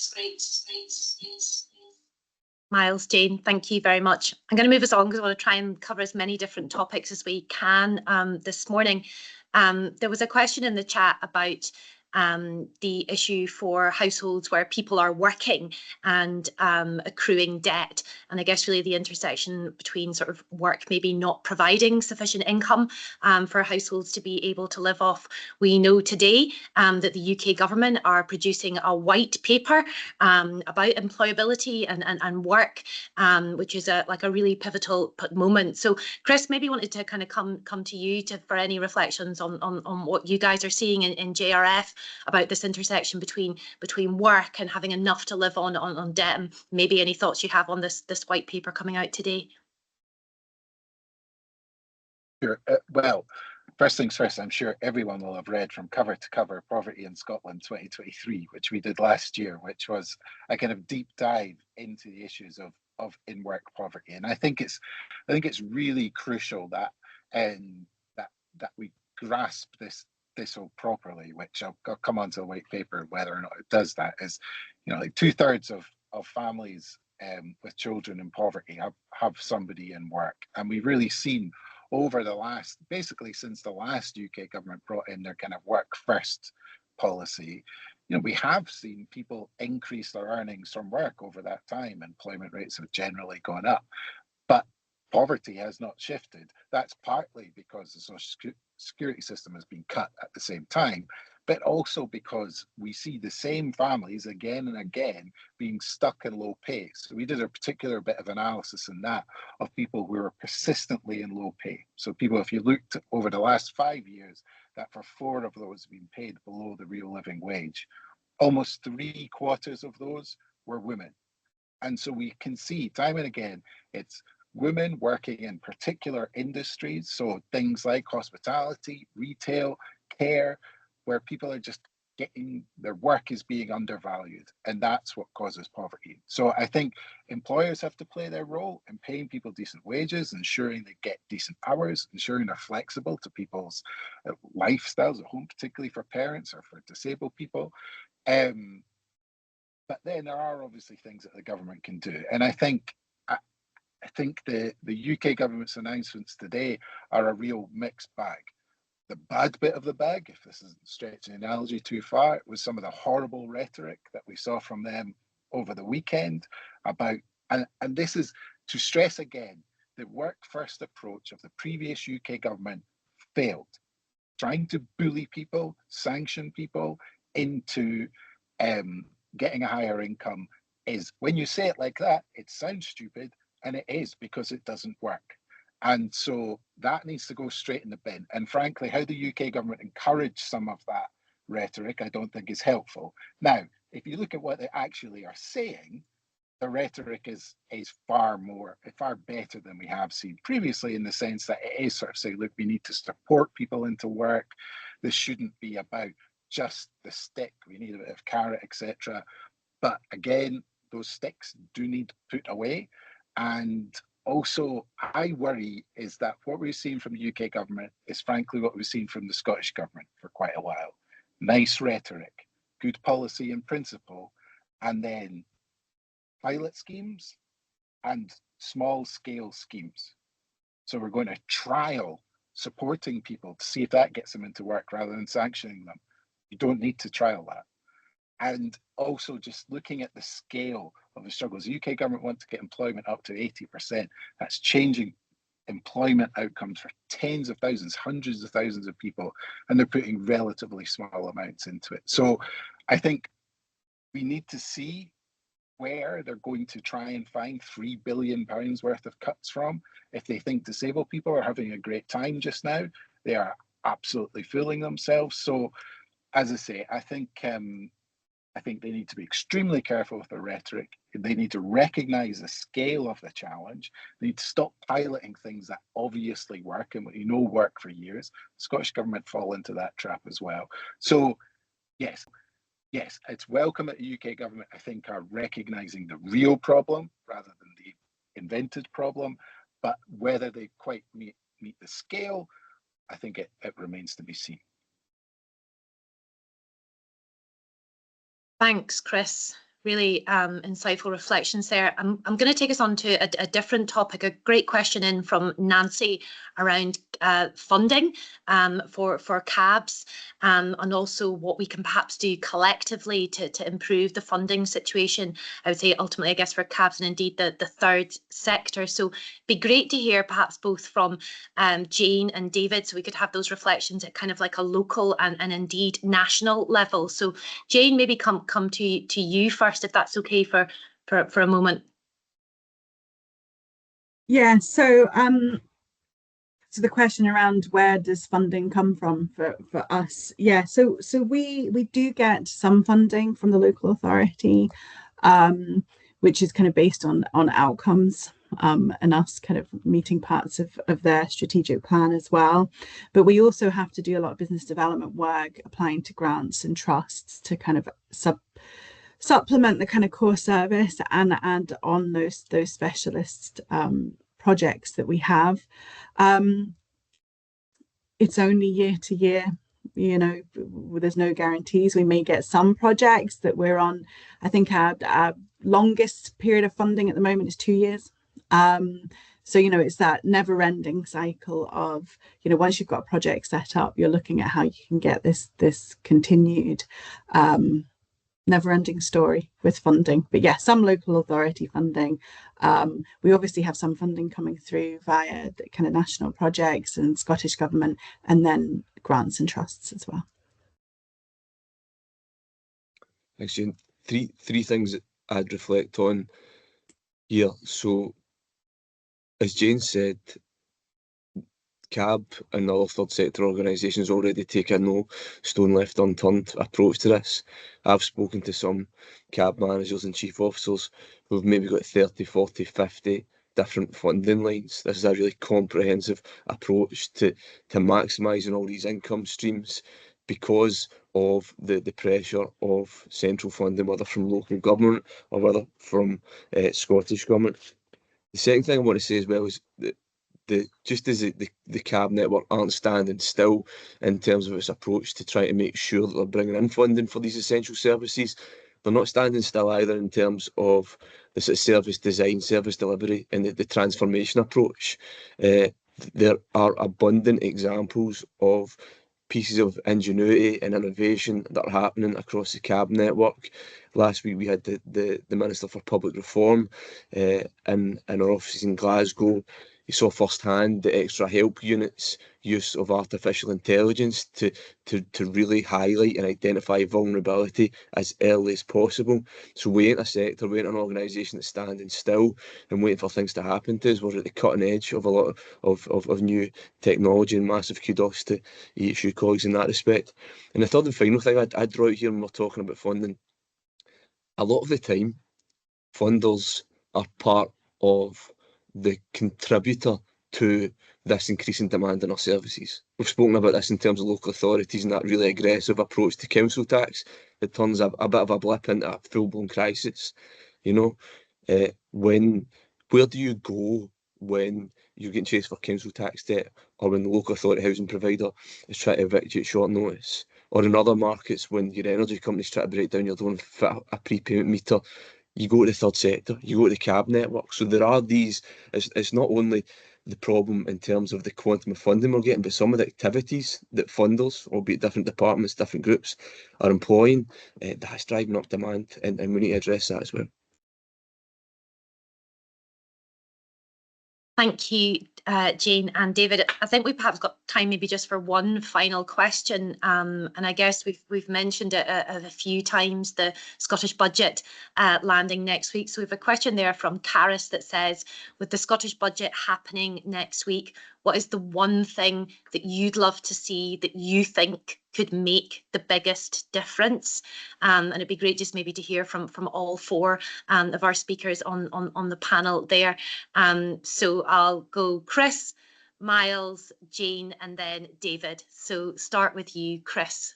Myles, Jane, thank you very much. I'm going to move us on because I want to try and cover as many different topics as we can this morning. There was a question in the chat about the issue for households where people are working and accruing debt. And I guess really the intersection between sort of work maybe not providing sufficient income for households to be able to live off. We know today that the UK government are producing a white paper about employability and work, which is like a really pivotal moment. So Chris, maybe wanted to kind of come to you for any reflections on what you guys are seeing in JRF about this intersection between work and having enough to live on debt, and maybe any thoughts you have on this white paper coming out today. Sure. Well, first things first, I'm sure everyone will have read From Cover to Cover Poverty in Scotland 2023, which we did last year, which was a kind of deep dive into the issues of in-work poverty. And I think it's really crucial that that we grasp this all properly, which I'll come on to the white paper whether or not it does that. Is, you know, like 2/3 of families with children in poverty have somebody in work, and we've really seen over the last, basically since the last UK government brought in their kind of work first policy, you know, we have seen people increase their earnings from work over that time. Employment rates have generally gone up, but poverty has not shifted. That's partly because the social security system has been cut at the same time, but also because we see the same families again and again being stuck in low pay. So we did a particular bit of analysis in that of people who are persistently in low pay. So people, if you looked over the last 5 years, that for 4 of those have been paid below the real living wage. Almost 3/4 of those were women. And so we can see time and again, it's women working in particular industries, so things like hospitality, retail, care, where people are just getting, their work is being undervalued, and that's what causes poverty. So I think employers have to play their role in paying people decent wages, ensuring they get decent hours, ensuring they're flexible to people's lifestyles at home, particularly for parents or for disabled people. But then there are obviously things that the government can do, and I think the UK government's announcements today are a real mixed bag. The bad bit of the bag, if this isn't stretching the analogy too far, was some of the horrible rhetoric that we saw from them over the weekend about, and this is to stress again, the work first approach of the previous UK government failed. Trying to bully people, sanction people into getting a higher income is, when you say it like that, it sounds stupid. And it is, because it doesn't work. And so that needs to go straight in the bin. And frankly, how the UK government encouraged some of that rhetoric, I don't think is helpful. Now, if you look at what they actually are saying, the rhetoric is far better than we have seen previously, in the sense that it is sort of saying, look, we need to support people into work. This shouldn't be about just the stick. We need a bit of carrot, etc. But again, those sticks do need put away. And also, I worry is that what we've seen from the UK government is frankly what we've seen from the Scottish government for quite a while. Nice rhetoric, good policy in principle, and then pilot schemes and small scale schemes. So we're going to trial supporting people to see if that gets them into work rather than sanctioning them. You don't need to trial that. And also just looking at the scale of the struggles. The UK government want to get employment up to 80%. That's changing employment outcomes for tens of thousands, hundreds of thousands of people, and they're putting relatively small amounts into it. So I think we need to see where they're going to try and find £3 billion worth of cuts from. If they think disabled people are having a great time just now, they are absolutely fooling themselves. So, as I say, I think they need to be extremely careful with their rhetoric. They need to recognise the scale of the challenge. They need to stop piloting things that obviously work and we know work for years. The Scottish government fall into that trap as well. So, yes, it's welcome that the UK government, I think, are recognising the real problem rather than the invented problem. But whether they quite meet the scale, I think it remains to be seen. Thanks, Chris. Really insightful reflections there. I'm going to take us on to a different topic. A great question in from Nancy around funding for cabs and also what we can perhaps do collectively to improve the funding situation. I would say ultimately, I guess, for cabs and indeed the third sector. So be great to hear perhaps both from Jane and David, so we could have those reflections at kind of like a local and indeed national level. So Jane, maybe come to you first, if that's okay for a moment. Yeah, so the question around where does funding come from for us? Yeah, so we do get some funding from the local authority, which is kind of based on outcomes and us kind of meeting parts of their strategic plan as well. But we also have to do a lot of business development work, applying to grants and trusts to kind of supplement the kind of core service and on those specialist projects that we have. It's only year to year, you know, there's no guarantees. We may get some projects that we're on. I think our longest period of funding at the moment is 2 years. So, you know, it's that never ending cycle of, you know, once you've got a project set up, you're looking at how you can get this continued never-ending story with funding. But yeah, some local authority funding. We obviously have some funding coming through via the kind of national projects and Scottish government, and then grants and trusts as well. Thanks, Jane. Three things that I'd reflect on here. So, as Jane said, CAB and other third sector organisations already take a no stone left unturned approach to this. I've spoken to some CAB managers and chief officers who've maybe got 30, 40, 50 different funding lines. This is a really comprehensive approach to maximising all these income streams because of the pressure of central funding, whether from local government or whether from Scottish government. The second thing I want to say as well is that just as the CAB network aren't standing still in terms of its approach to try to make sure that they're bringing in funding for these essential services, they're not standing still either in terms of the sort of service design, service delivery, and the transformation approach. There are abundant examples of pieces of ingenuity and innovation that are happening across the CAB network. Last week we had the Minister for Public Reform in our offices in Glasgow You saw firsthand the extra help units, use of artificial intelligence to really highlight and identify vulnerability as early as possible. So we ain't a sector, we ain't an organisation that's standing still and waiting for things to happen to us. We're at the cutting edge of a lot of new technology, and massive kudos to EHU colleagues in that respect. And the third and final thing I'd draw out here when we're talking about funding, a lot of the time, funders are part of the contributor to this increasing demand in our services. We've spoken about this in terms of local authorities and that really aggressive approach to council tax that turns a bit of a blip into a full-blown crisis. You know, where do you go when you're getting chased for council tax debt, or when the local authority housing provider is trying to evict you at short notice, or in other markets when your energy company's trying to break down your door and fit a prepayment meter? You go to the third sector, you go to the cab network. So there are these, it's not only the problem in terms of the quantum of funding we're getting, but some of the activities that funders, albeit different departments, different groups, are employing, that's driving up demand, and we need to address that as well. Thank you, Jane and David. I think we perhaps got time maybe just for one final question, and I guess we've mentioned it a few times, the Scottish budget landing next week. So we have a question there from Caris that says, with the Scottish budget happening next week, what is the one thing that you'd love to see that you think could make the biggest difference? And it'd be great just maybe to hear from all four of our speakers on the panel there. So I'll go Chris, Myles, Jane, and then David. So start with you, Chris.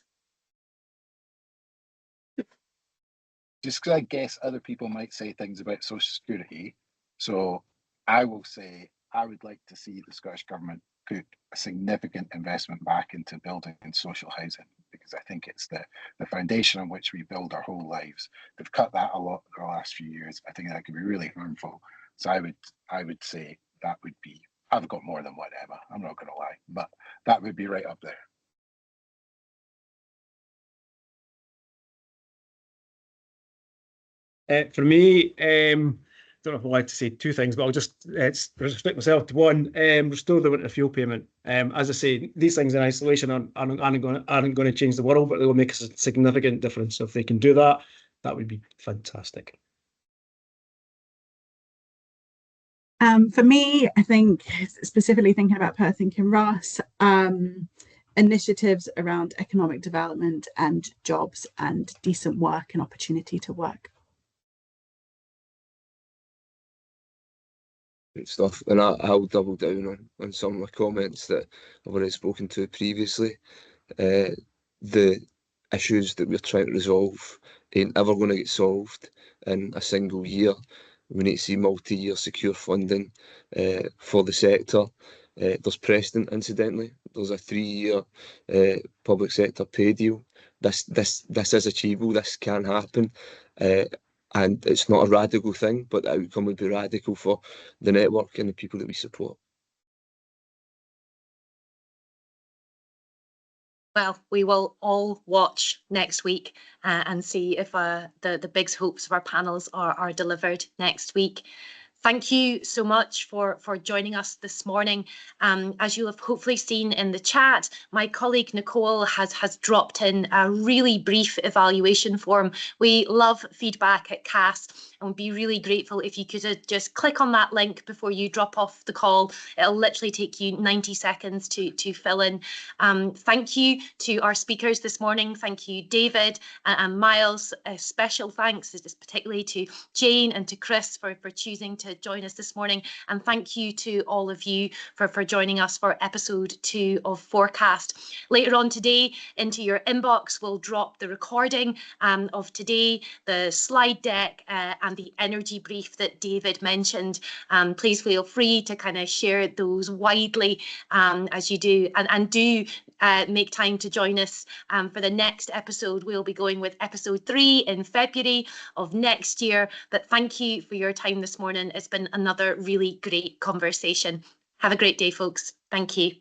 Just because I guess other people might say things about social security, so I will say I would like to see the Scottish Government put a significant investment back into building and social housing, because I think it's the foundation on which we build our whole lives. They've cut that a lot in the last few years. I think that could be really harmful. So I would say that would be, I've got more than one, Emma, I'm not going to lie, but that would be right up there. For me, don't know if I like to say two things, but I'll just restrict myself to one. Restore the winter fuel payment. As I say, these things in isolation aren't going to change the world, but they will make a significant difference. So if they can do that, that would be fantastic. For me, I think specifically thinking about Perth and Kinross, initiatives around economic development and jobs and decent work and opportunity to work. Great stuff, and I'll double down on some of my comments that I've already spoken to previously. The issues that we're trying to resolve ain't ever going to get solved in a single year. We need to see multi-year secure funding for the sector. There's precedent, incidentally. There's a 3-year public sector pay deal. This is achievable. This can happen. And it's not a radical thing, but the outcome would be radical for the network and the people that we support. Well, we will all watch next week and see if the big hopes of our panels are delivered next week. Thank you so much for joining us this morning. As you'll have hopefully seen in the chat, my colleague Nicole has dropped in a really brief evaluation form. We love feedback at CAST and would be really grateful if you could just click on that link before you drop off the call. It'll literally take you 90 seconds to fill in. Thank you to our speakers this morning. Thank you, David and Myles. A special thanks particularly to Jane and to Chris for choosing to join us this morning, and thank you to all of you for joining us for episode 2 of ForeCASt. Later on today, into your inbox will drop the recording of today, the slide deck and the energy brief that David mentioned. Please feel free to kind of share those widely as you do, and do make time to join us for the next episode. We'll be going with episode 3 in February of next year. But thank you for your time this morning. It's been another really great conversation. Have a great day, folks. Thank you.